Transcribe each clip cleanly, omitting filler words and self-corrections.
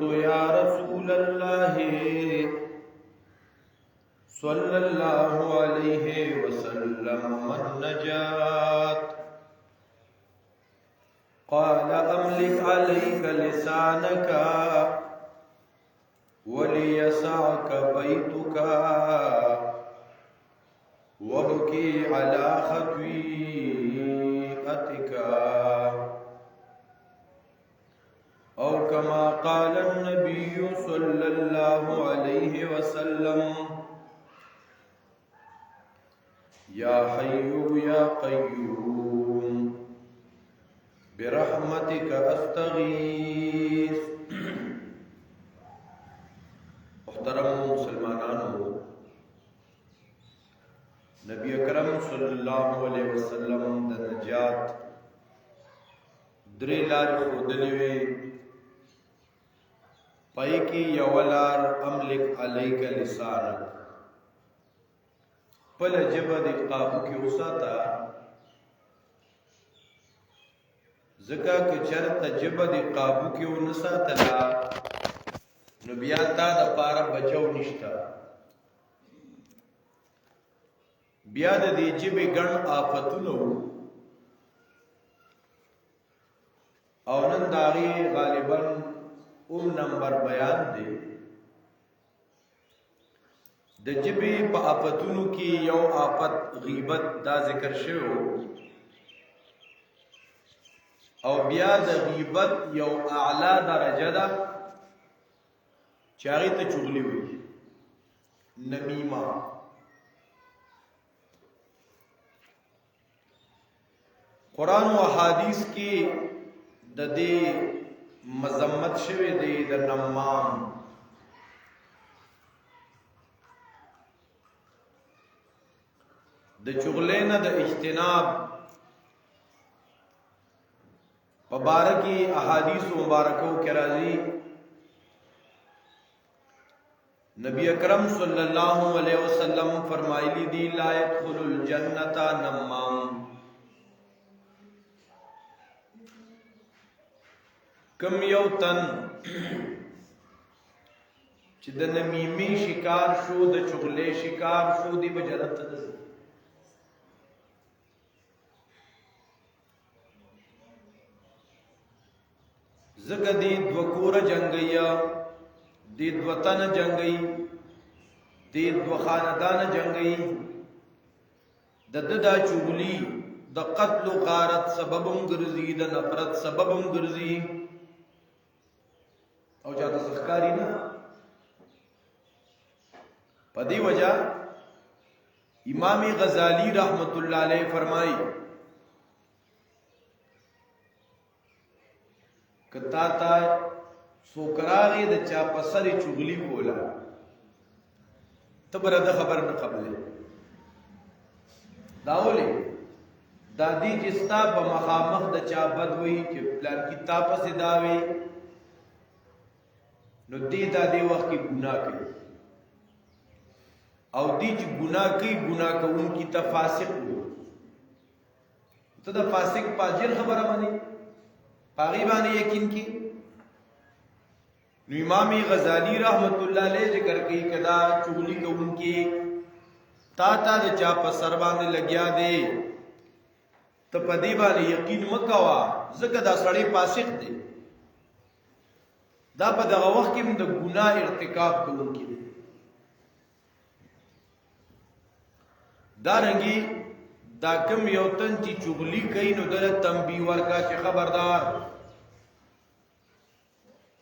قلت يا رسول الله صلى الله عليه وسلم ما النجاة؟ قال أملك عليك لسانك وليسعك بيتك وابكي على خطيئتك، أو كما قال النبي صلى الله عليه وسلم: يا حي يا قيوم برحمتك أستغيث. محترم مسلمانانو، نبی اکرم صلی اللہ علیہ وسلم د نجات درې لارې ښودلې وې. پای کې یوه لار املک علیک لسانک، خپله ژبه دې قابو کې وساته، ځکه که چېرته ژبه دې قابو کې ونه ساتله نو بیا تا دپاره بچو نشته. بیا د دې ژبې ګڼ آفتونه وو او نن د هغې غالبا نمبر بیان دی. د ژبې په آفتونو کې یو آفت غیبت دا ذکر شوی او بیا د غیبت یو اعلی درجه ده چې هغې ته چغلي وایي، نمیمه. قرآن و احادیث کې د دې مذمت شوی دی د نمام. د چغلې نه د اجتناب په باره کې احادیث مبارکو کې راځي. نبی اکرم صلی اللہ علیہ وسلم فرمائلی دی: لا يدخل الجنت نمام. کم یو تن چې د نمیمی شکار شو، د چغلې شکار شو، دی به جنت ته ځي. ځکه دی دوه کوره جنګي، دی دوه تنه جنګي، دی دوه خاندانه جنګي. د ده دا چغلي د قتل و غارت سببم ګرځي، د نفرت سببم ګرځي او چاته ښکاري نه. په دې وجه امام غزالی رحمت الله علیه فرمایي: کتا تا سوکراغی د چا په سر چغلی کولا ته بره د خبر نه قبلې دا ولې دا دې چې ستا په مخامخ د چا بد وایي چې پلان کې تا پسې دا وي نو دې دا دې وخت کې ګناه کوي او دې چې ګناه کوي ګناه کوونکي ته فاسق وي. ته د فاسق فاجر خبره مانی پاغي باندې یقین کی. نو امام غزالی رحمت الله علیه ذکر کوي کدا چغلی کوونکی تا د چا په سر باندې لګیا دی ته په دې باندې یقین مکوا ځکه دا سړی فاسق دی، دا په دغه وخت کې د ګناه ارتکاب کوونکی دی. دارنګي دا کم یو تن چې چغلی کوي نو دله تنبیه ورکا چې خبردار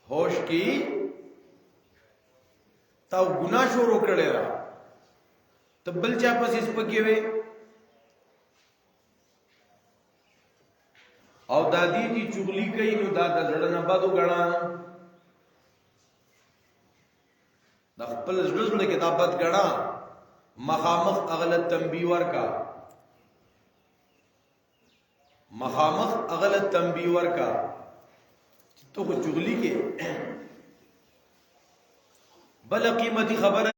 ہوش کی تا گناہ شروع کړی را ته بل چا پسې سپکې وې او دا دې چې چغلی کوي نو دا د زړه نه بد وګڼه، د خپل زړه کې دا بد ګڼه، مخامخ اغلط تنبیه ورکا، مخامخ اغلط تنبیه ورکا. تو خو چغلی کې بل قیمتي خبره.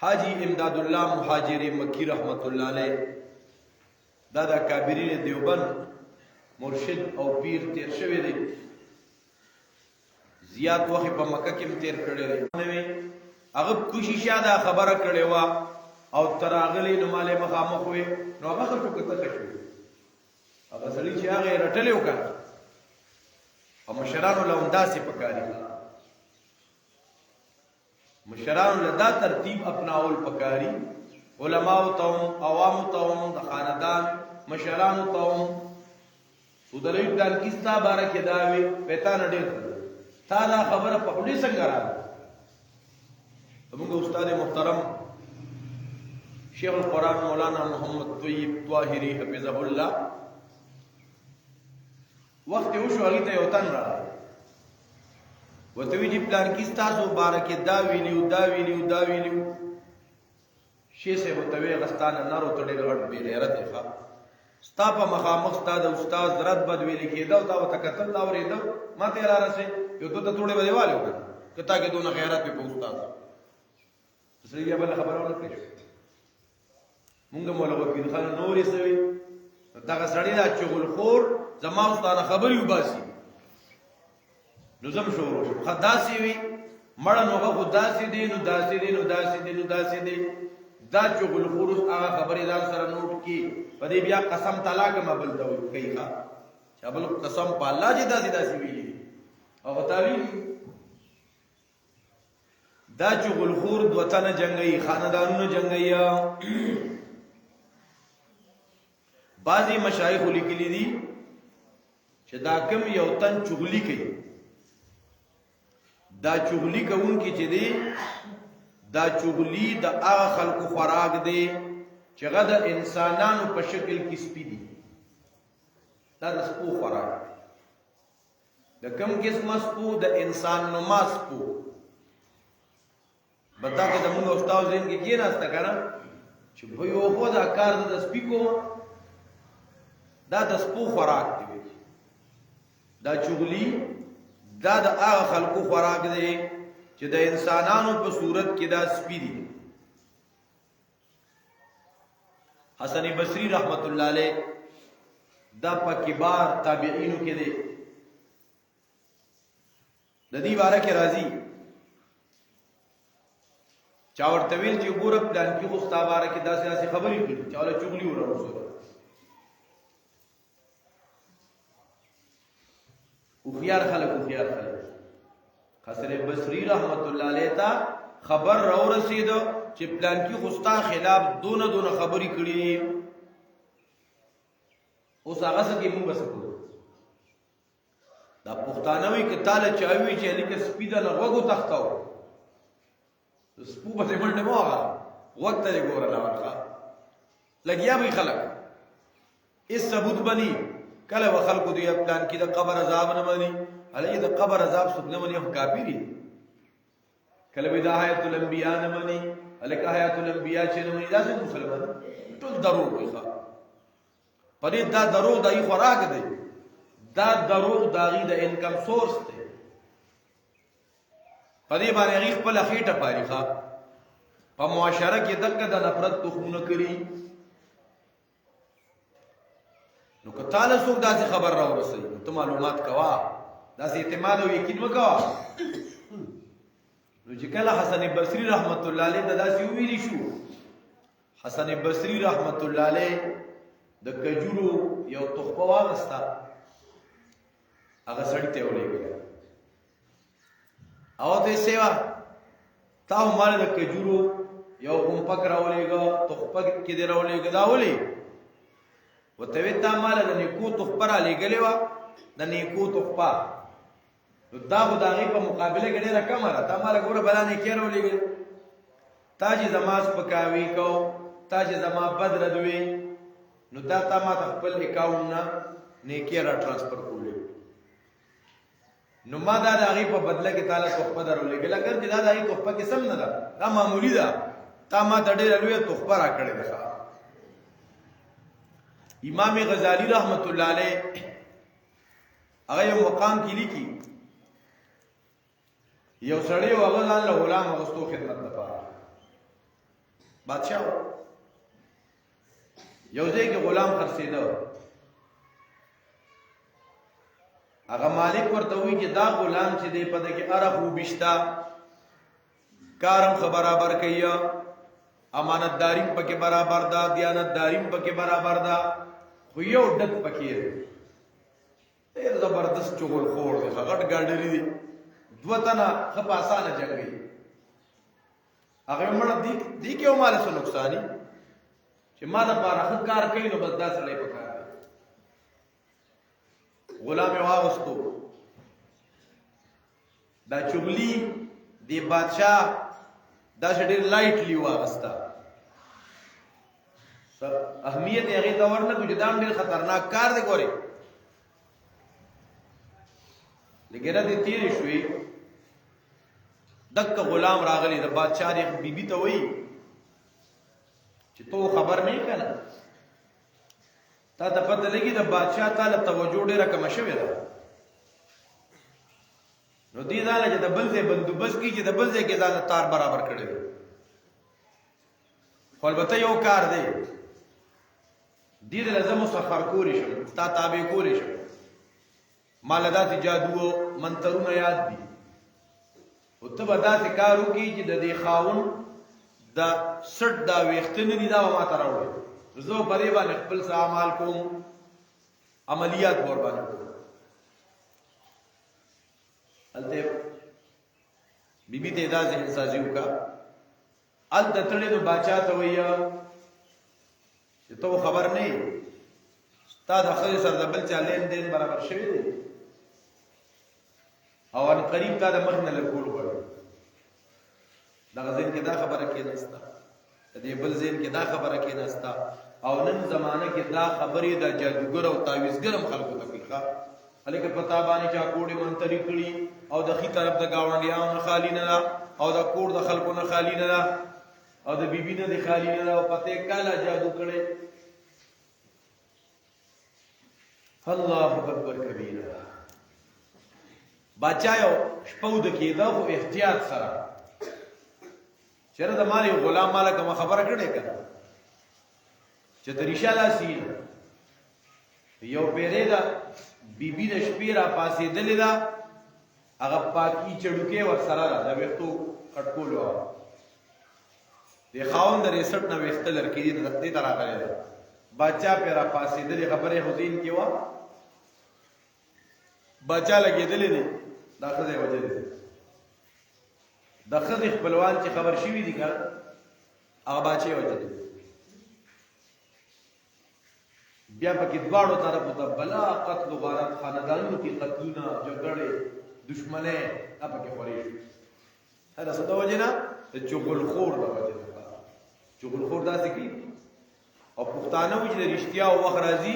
حاجی امداد الله مهاجر مکی رحمت الله علیه دا د کابرین دیوبند مرشد او پیر تیر شوی دی زیات وخت په مکه کې تیر کړی دی هغه کوشش دا خبره کړې و او تراغلی نو مالې مخامخ وي نو هغه خلکو کته شو هغه سړي چې هغه رټلې وکړ او مشرانو له انداسې پکاري مشرانو له دا ترتیب اپناول پکاري علماء توم عوام توم د خاندان مشرانو توم سودلې پلان کیستا بارکه داوي پتا نډې تا دا خبره په خپل څنګه راځي موږ استاد محترم شیخ القرآن مولانا محمد طیب طاهری حفظه الله وخت وشو هغه ته یو تن را وته وی پلان کې تاسو بارکه دا ویلیو شي سه وتوی غستانه نارو تړي غړ به غیرت ښه ستا په مخامخ ستا د استاد رد بد ویل کېده او تا وتکتل دا ورېده ما ته را رسې یو ته ټوړې بدیواله وکړه کته کې دونه غیرت په استاد سړي بل خبرونه کړې مونږ مولا وکیل خان نورې سوي دا سړی دا چغل خور زما استاد خبري وباسي نو زم شروع شو خداسي وي مړ نوغه خداسي دي نو داسي دي دا چغل خور هغه خبري دار سره نوٹ کی پدې بیا قسم تعالی کما بل دا کوي ښا چابل قسم په الله چې داسي وی او غتاوی دا چغل خور دوتنه جنگي خاندانونو جنگي بعضی مشایخ لیکلی دي چې دا کم یو تن چغلی کوي دا چغلی کوونکی چې دی دا چغلی د هغه خلکو خوراک دی چې هغه د انسانانو په شکل کې سپي دي دا د سپو خوراک د کم قسمه سپو د انسان نما سپو بدا که د موږ استاد زین کې کېناسته کنه چې به یو خو دا کار د سپي کوم دا د سپو خوراک دی دا چغلی دا د هغه خلکو خوراک دی چې د انسانانو په صورت کې دا سپي دي حسن بصری رحمت الله علیه دا په کبار تابعینو کې دی د دې باره کې راځي چا ورته ویل چې ګوره پلان کې خو ستا باره کې داسې خبرې کړي چې ولا چغلی ورسوله خيار خلق حسن بصری رحمت الله علیه تا خبر راو رسید چې پلان کې خوستا خلاف دونه خبرې کړي اوس هغه څه کې موږ وسکو دا پښتانه وی کې تعالی چاوي چې لیکه سپیدا نه وګو تختاو سپو به منډه مو هغه وخت یې ګوره نه ورخه لګیا به خلک اس ثبوت بني کله وخلقو دی پلان کې د قبر عذاب نه مانی علی د قبر عذاب څوک نه مانی هم کافری کله بدايت الانبیاء نه مانی الک حیات الانبیاء چې نه مانی دا څنګه مسلمان ټول دروغ وي ښا پدې دا دروغ دای خوراک دی دا دروغ داغي د انکم سورس دی پدې باندې غي خپل خېټه پاري ښا په معاشره کې دغه د نفرت تخمونه کړی نو که تعالی څوک داسې خبر را ورسوي ته معلومات کوا داسې اعتماد او یقین وکوا نو چې کله حسن بصری رحمت الله علیه داسې ویلی شو حسن بصری رحمت الله علیه د کجورو یو تخمه واغستا هغه سړی ته ولېږه او ته سیوا تا مال د کجورو یو پک راولېږه تخمه کې دی راولېږه دا ولې وتوی تا مال د نیکو تخپر علی غلی وا د نیکو تخپا نو دا خدای په مقابله کې ډیره کم را تا مال ګوره بلانه کېرو لګي تا چې زماس پکاوي کو تا چې زما بدر دوی نو دا تا ما خپل اکاونټ نه نیکی را ټرانسفر کولې نو ما دا د هغه په بدله کې تعالی تخپه درولې ګل اگر چې دا د هغه تخپه کې سم نه ده دا معمولی ده تا ما د ډېر لوی تخپه را کړې ده امام غزالی رحمت الله علیه هغه یو مقام کې لیکي یو سړی او هغه ځان له غلام غوښتو خدمت لپاره بادشاہ یو ځای کې غلام خرڅېده هغه مالک ورته وی چې دا غلام چې دی په دې کې اره خوبي شته، کارم خو برابر کوي، امانتداري پکې برابر ده، دیانتداري پکې برابر ده، خو یو ډک پکې دی، ډېر زبردست چغل خور دی، غټ ګاډري دی، دوه تنه ښه په اسانه جنګوي. هغه مړه دی کې مال څه نقصاني چې ما د پاره ښه کار کوي نو بس دا سړی پکار دی. غلام یې واغوستو، دا چغلي دی بادشاہ دا ډېر لایټلی واغسته، اهمیت یې هغې ته ورنکړو چې دا هم ډېر خطرناک کار دی. ګورې لګېره دې تېرې شوې، دک غلام راغلی، د بادشاہ دی بیبي ته وایي چې تو خبر نه یې که نه، تا ته پته لګي د بادشاہ تعالی توجه ډېره کمه شوې ده، نو دې ځاله چې د بل ځای بندوبست کړي چې د بل ځای کې ځان تار برابر کړی دی. خو البته یو کار دی، دې ته زه مسخر کولی شم، ستا تابع کولی شم، ما له داسې جادو او منترونه یاد دي، خو ته به داسې کار وکړي چې د دې خاوند د سټ دا ویښته نه دي دا به ما ته راوړي، زه په دې باندې خپل څه اعمال کوم، عملیات به ورباندې کوم. هلته بیبي ته یې دا ذهن سازي وکړه، هلته تړې نو باچا ته وایه چې ته خبر نه یې، ستا د ښځې سره د بل چا لین دین برابر شوی دی او ان قریب تا د مخ نه لګول غواړي. دغه ذهن کې دا خبره کېناسته، د دې بل ذهن کې دا خبره کېناسته، او نن زمانه کې دا خبرې د جادوګر او تعویذګر هم خلکو ته کوي. هلکه پتا باندې چا کوډې منتري کړي او د ښي طرف د ګاونډیانو نه خالي نه ده او د کور د خلکو نه خالي نه ده او د بیبي نه د خالي نه ده او پته یې کاله جادو کړی. الله اکبر کبیره. باچا یو شپه وده کېده خو احتیاط سره، چېرې د مال یو غلام ماله کومه خبره کړې که چې د ریشه داسې یو پیرې ده بیبي د شپې را پاسېدلې ده، هغه پاکي چړوکې ورسره ده د ویښتو خټکولو وه، د خاوند د ریسټ نه ویښته لرکې دي دې ته راغلی ده. باچا پرې را پاسېدلې خبرې خو ذهن کې وه، باچا لګېدلې دی دا ښځه یې وجلې دی. د ښځې خپلوان چې خبر شوي دي که هغه باچا یې وجلې دی. بیا پکې دواړو طرفو ته بلا قتل و غارت، خاندانونو کې قتلونه، جګړې، دشمنۍ دا پکې خورې شوې. دا څه د وجې نه؟ د چغلخور د وجې نه. چغلخور داسې کوي او پښتانه وایي چې د رښتیا او وخت راځي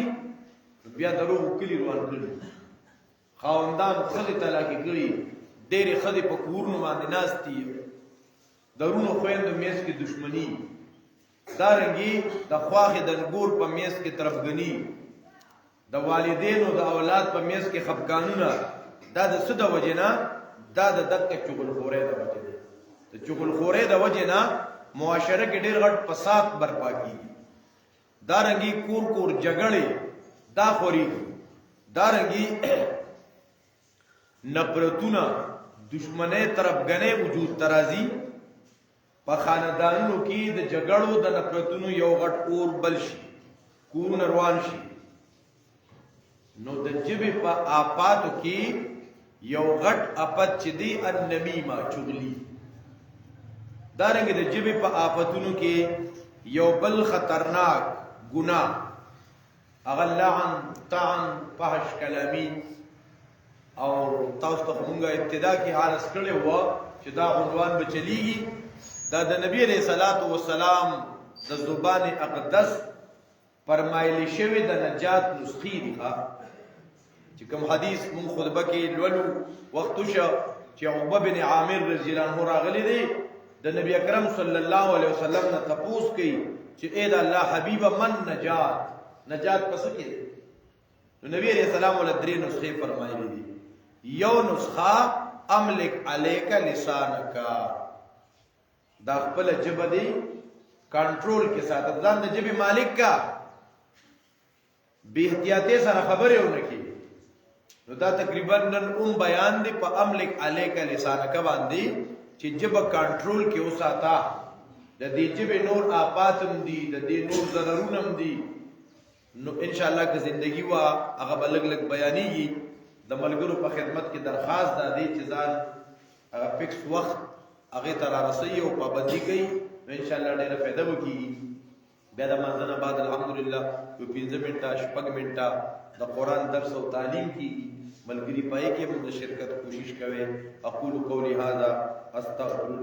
بیا دروغ کلي روان کړي، خاوندان ښځې طلاقې کړي، ډېرې ښځې په کورونو باندې ناستې، د رونو خویندو میز کې دشمني، دارنګې د خواښې د نګور په میز کې طرفګني، د والدینو د اولاد په میز کې خفګانونه. دا د څه د وجې نه؟ دا د دقه چغلخورۍ د وجې نه. د چغلخورۍ د وجې نه معاشره کې ډېر غټ فساد برپا کېږي، دارنګې کور کور جګړې دا خورېږي، دارنګې نفرتونه، دشمنۍ، طرفګنۍ وجود ته راځي. په خاندانونو کې د جګړو د نفرتونو یو غټ اور بل شي، کورونه روان شي. نو د ژبې په آفاتو کې یو غټ آفت چې دی النمیمه، چغلي. دارنګې د ژبې په آفتونو کې یو بل خطرناک ګناه هغه لعن، طعن، فحش کلامي. او تاسو ته مونږه ابتدا کې عرض کړی وه چې دا عنوان به چلیږي، دا د نبی علیه الصلاة والسلام د زبان اقدس فرمایلی شوی د نجات نسخې دي. چې کوم حدیث مونږ خطبه کې لولو وخت وشه چې عقبه بن عامر رضی الله عنه راغلی دی، د نبی اکرم صلی الله علیه وسلم نه تپوس کوي چې اے د الله حبیبه من نجات، نجات پس کې دی؟ نو نبی علیہ السلام ول درې نسخې فرمایلی دي. یو نسخه املک علیک لسانک، دا خپل جبه دی کنټرول کې ساته، ځان د جبه مالک کا، بے احتیاطی سره خبرې ونه کی. نو دا تقریبا نن بیان دی په املک علیک لسانک باندې چې جبه کنټرول کې وساته د دې جبه نور آفاتم دي د دې نور ضررونم دي نو ان شاء الله که زندگی وا هغه بلګ لګ بیانېږي د ملګرو په خدمت کې درخواست ده دې چې ځان هغه فکس وخت هغه تر راسي او پابندي کوي ان شاء الله ډېر فائدہ وکړي بیا د منځنه بعد الحمدلله یو 15 منټه شپږ منټه د قران درس او تعلیم کیږي ملګری پای کې هم د شرکت کوشش کوي اقول قولی هذا استغفر